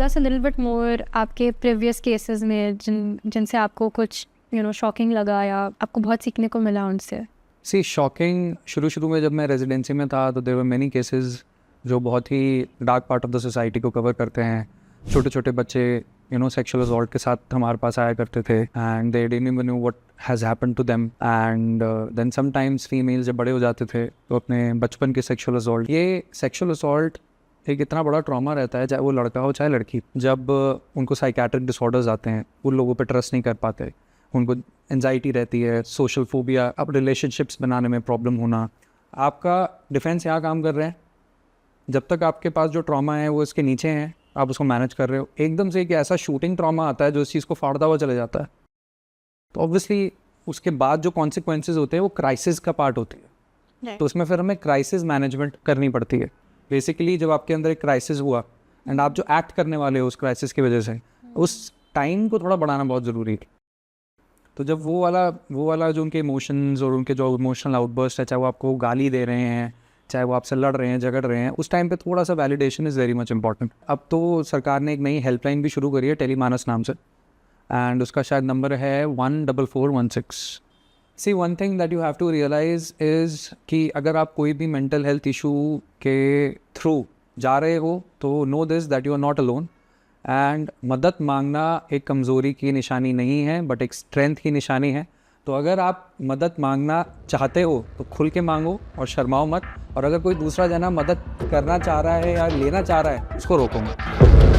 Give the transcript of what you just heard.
Tell us a little bit more आपके previous cases में जिनसे आपको कुछ शॉकिंग लगा या आपको बहुत सीखने को मिला उनसे? सी शॉकिंग, शुरू में जब मैं रेजिडेंसी में था तो देयर वर मेनी केसेस जो बहुत ही dark part of the society को कवर करते हैं। छोटे छोटे बच्चे सेक्सुअल असॉल्ट के साथ हमारे पास आया करते थे and they didn't even know what has happened to them. And then sometimes females जब बड़े हो जाते थे तो अपने बचपन के सेक्सुअल असॉल्ट, ये सेक्सुअल असॉल्ट एक इतना बड़ा ट्रॉमा रहता है, चाहे वो लड़का हो चाहे लड़की। जब उनको साइकेट्रिक डिसऑर्डर्स आते हैं, उन लोगों पे ट्रस्ट नहीं कर पाते, उनको एंजाइटी रहती है, सोशल फोबिया, अब रिलेशनशिप्स बनाने में प्रॉब्लम होना। आपका डिफेंस यहाँ काम कर रहे हैं, जब तक आपके पास जो ट्रॉमा है वो इसके नीचे है, आप उसको मैनेज कर रहे हो। एकदम से एक ऐसा शूटिंग ट्रॉमा आता है जो इस चीज़ को फाड़ता हुआ चले जाता है, तो ऑब्वियसली उसके बाद जो कॉन्सिक्वेंसेज होते हैं वो क्राइसिस का पार्ट होती है। तो उसमें फिर हमें क्राइसिस मैनेजमेंट करनी पड़ती है। बेसिकली जब आपके अंदर एक क्राइसिस हुआ एंड आप जो एक्ट करने वाले हो उस क्राइसिस की वजह से, उस टाइम को थोड़ा बढ़ाना बहुत ज़रूरी है। तो जब वो वाला जो उनके इमोशंस और उनके जो इमोशनल आउटबर्स्ट है, चाहे वो आपको गाली दे रहे हैं, चाहे वो आपसे लड़ रहे हैं, झगड़ रहे हैं, उस टाइम पे थोड़ा सा validation is very much important. अब तो सरकार ने एक नई हेल्पलाइन भी शुरू करी है टेलीमानस नाम से, एंड उसका शायद नंबर है 14416। See one thing that you have to realise is कि अगर आप कोई भी मेंटल हेल्थ इशू के थ्रू जा रहे हो तो know this that you are not alone. And मदद मांगना एक कमज़ोरी की निशानी नहीं है बट एक स्ट्रेंथ की निशानी है। तो अगर आप मदद मांगना चाहते हो तो खुल के मांगो और शर्माओ मत, और अगर कोई दूसरा जना मदद करना चाह रहा है या लेना चाह रहा है उसको रोको मत।